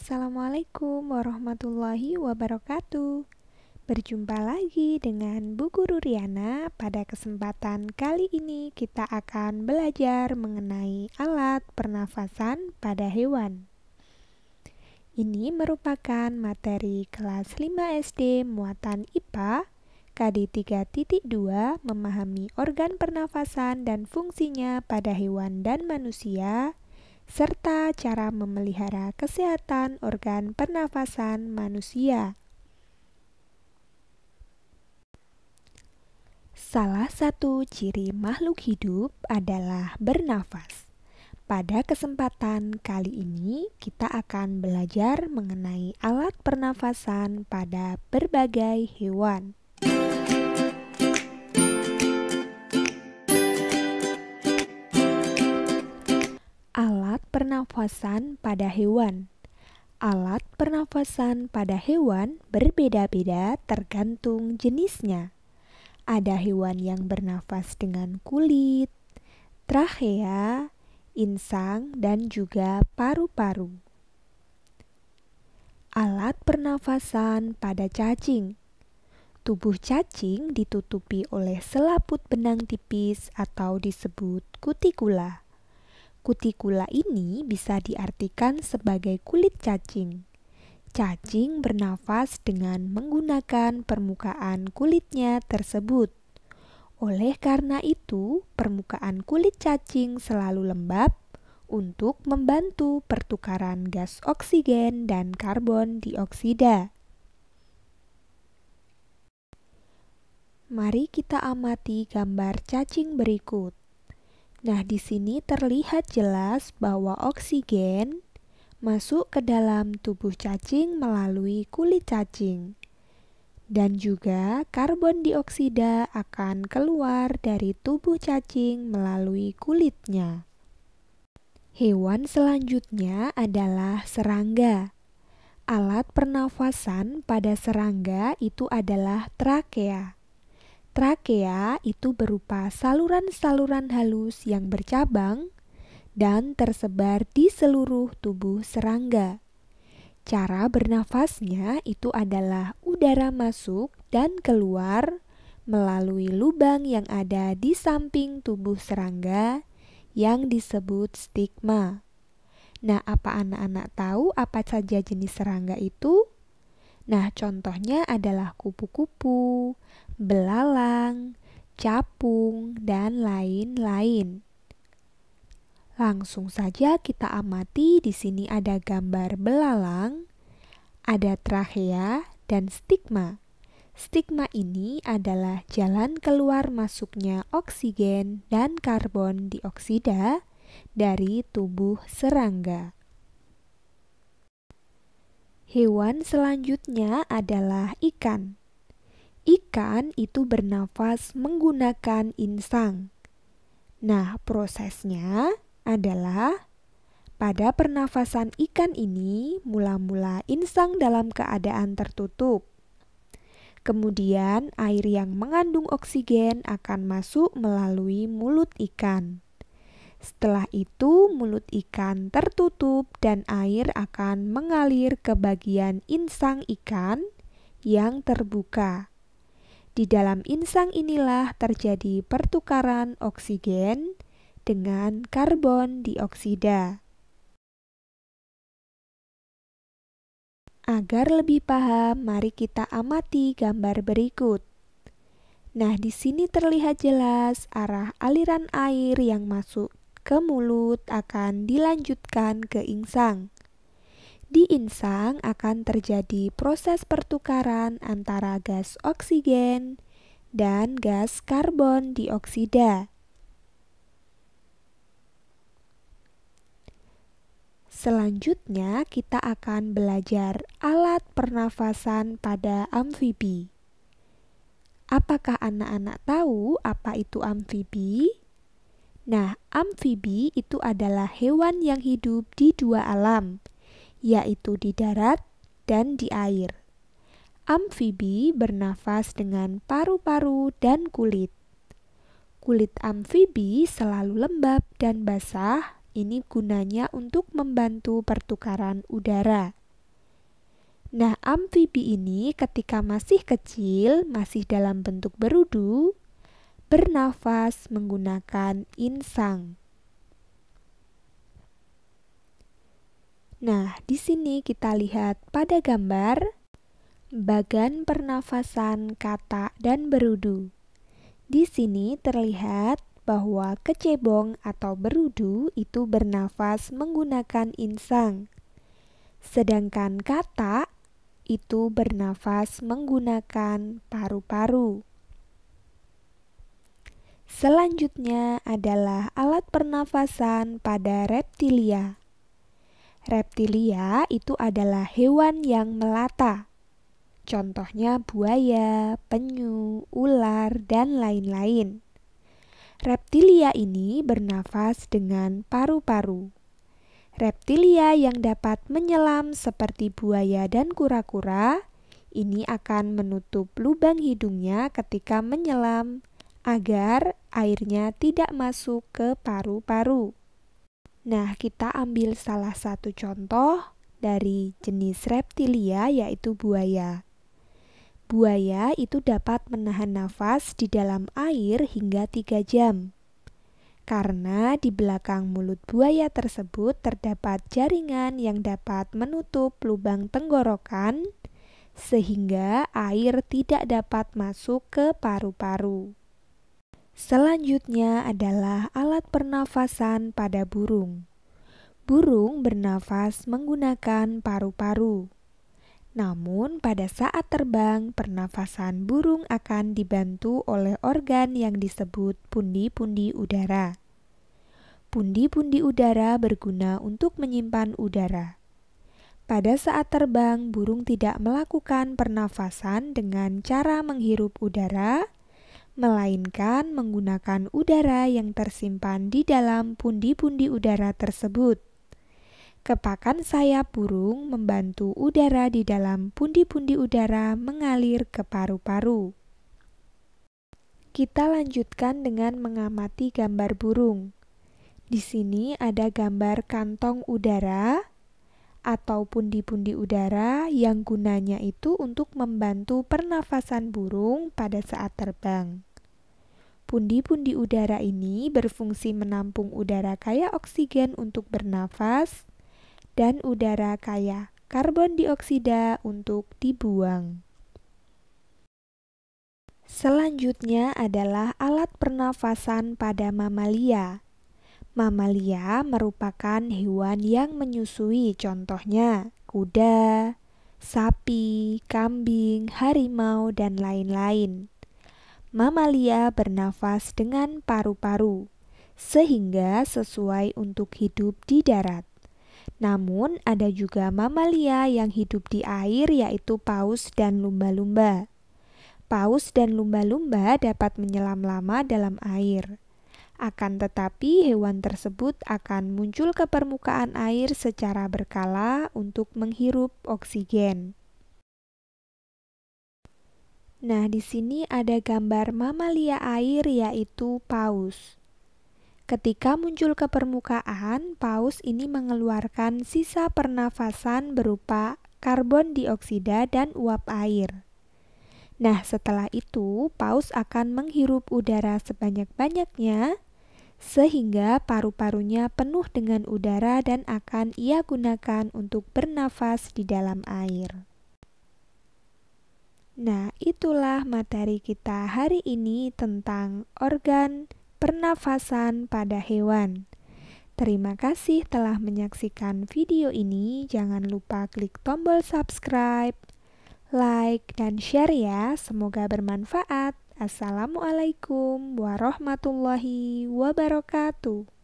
Assalamualaikum warahmatullahi wabarakatuh. Berjumpa lagi dengan Bu Guru Riana. Pada kesempatan kali ini kita akan belajar mengenai alat pernafasan pada hewan. Ini merupakan materi kelas 5 SD muatan IPA KD 3.2 memahami organ pernafasan dan fungsinya pada hewan dan manusia, serta cara memelihara kesehatan organ pernafasan manusia. Salah satu ciri makhluk hidup adalah bernafas. Pada kesempatan kali ini, kita akan belajar mengenai alat pernafasan pada berbagai hewan. Alat pernafasan pada hewan. Alat pernafasan pada hewan berbeda-beda tergantung jenisnya. Ada hewan yang bernafas dengan kulit, trachea, insang, dan juga paru-paru. Alat pernafasan pada cacing. Tubuh cacing ditutupi oleh selaput benang tipis atau disebut kutikula. Kutikula ini bisa diartikan sebagai kulit cacing. Cacing bernafas dengan menggunakan permukaan kulitnya tersebut. Oleh karena itu, permukaan kulit cacing selalu lembab untuk membantu pertukaran gas oksigen dan karbon dioksida. Mari kita amati gambar cacing berikut. Nah, di sini terlihat jelas bahwa oksigen masuk ke dalam tubuh cacing melalui kulit cacing. Dan juga karbon dioksida akan keluar dari tubuh cacing melalui kulitnya. Hewan selanjutnya adalah serangga. Alat pernafasan pada serangga itu adalah trakea. Trakea itu berupa saluran-saluran halus yang bercabang dan tersebar di seluruh tubuh serangga. Cara bernafasnya itu adalah udara masuk dan keluar melalui lubang yang ada di samping tubuh serangga yang disebut stigma. Nah, apa anak-anak tahu apa saja jenis serangga itu? Nah, contohnya adalah kupu-kupu, belalang, capung, dan lain-lain. Langsung saja kita amati. Di sini ada gambar belalang, ada trachea dan stigma. Stigma ini adalah jalan keluar masuknya oksigen dan karbon dioksida dari tubuh serangga. Hewan selanjutnya adalah ikan. Ikan itu bernafas menggunakan insang. Nah, prosesnya adalah pada pernafasan ikan ini mula-mula insang dalam keadaan tertutup. Kemudian air yang mengandung oksigen akan masuk melalui mulut ikan. Setelah itu mulut ikan tertutup dan air akan mengalir ke bagian insang ikan yang terbuka. Di dalam insang inilah terjadi pertukaran oksigen dengan karbon dioksida. Agar lebih paham, mari kita amati gambar berikut. Nah, di sini terlihat jelas arah aliran air yang masuk ke mulut akan dilanjutkan ke insang. Di insang akan terjadi proses pertukaran antara gas oksigen dan gas karbon dioksida. Selanjutnya kita akan belajar alat pernafasan pada amfibi. Apakah anak-anak tahu apa itu amfibi? Nah, amfibi itu adalah hewan yang hidup di dua alam, yaitu di darat dan di air. Amfibi bernafas dengan paru-paru dan kulit. Kulit amfibi selalu lembab dan basah. Ini gunanya untuk membantu pertukaran udara. Nah, amfibi ini ketika masih kecil, masih dalam bentuk berudu, bernafas menggunakan insang. Nah, di sini kita lihat pada gambar bagan pernafasan katak dan berudu. Di sini terlihat bahwa kecebong atau berudu itu bernafas menggunakan insang, sedangkan katak itu bernafas menggunakan paru-paru. Selanjutnya adalah alat pernafasan pada reptilia. Reptilia itu adalah hewan yang melata. Contohnya buaya, penyu, ular, dan lain-lain. Reptilia ini bernafas dengan paru-paru. Reptilia yang dapat menyelam seperti buaya dan kura-kura, ini akan menutup lubang hidungnya ketika menyelam agar airnya tidak masuk ke paru-paru. Nah, kita ambil salah satu contoh dari jenis reptilia, yaitu buaya. Buaya itu dapat menahan nafas di dalam air hingga 3 jam. Karena di belakang mulut buaya tersebut terdapat jaringan yang dapat menutup lubang tenggorokan, sehingga air tidak dapat masuk ke paru-paru. Selanjutnya adalah alat pernafasan pada burung. Burung bernafas menggunakan paru-paru. Namun pada saat terbang, pernafasan burung akan dibantu oleh organ yang disebut pundi-pundi udara. Pundi-pundi udara berguna untuk menyimpan udara. Pada saat terbang, burung tidak melakukan pernafasan dengan cara menghirup udara, melainkan menggunakan udara yang tersimpan di dalam pundi-pundi udara tersebut. Kepakan sayap burung membantu udara di dalam pundi-pundi udara mengalir ke paru-paru. Kita lanjutkan dengan mengamati gambar burung. Di sini ada gambar kantong udara atau pundi-pundi udara yang gunanya itu untuk membantu pernafasan burung pada saat terbang. Pundi-pundi udara ini berfungsi menampung udara kaya oksigen untuk bernafas dan udara kaya karbon dioksida untuk dibuang. Selanjutnya adalah alat pernafasan pada mamalia. Mamalia merupakan hewan yang menyusui, contohnya kuda, sapi, kambing, harimau, dan lain-lain. Mamalia bernafas dengan paru-paru, sehingga sesuai untuk hidup di darat. Namun ada juga mamalia yang hidup di air, yaitu paus dan lumba-lumba. Paus dan lumba-lumba dapat menyelam lama dalam air. Akan tetapi hewan tersebut akan muncul ke permukaan air secara berkala untuk menghirup oksigen. Nah, di sini ada gambar mamalia air, yaitu paus. Ketika muncul ke permukaan, paus ini mengeluarkan sisa pernafasan berupa karbon dioksida dan uap air. Nah, setelah itu paus akan menghirup udara sebanyak-banyaknya sehingga paru-parunya penuh dengan udara dan akan ia gunakan untuk bernafas di dalam air. Nah, itulah materi kita hari ini tentang organ pernafasan pada hewan. Terima kasih telah menyaksikan video ini. Jangan lupa klik tombol subscribe, like, dan share ya. Semoga bermanfaat. Assalamualaikum warahmatullahi wabarakatuh.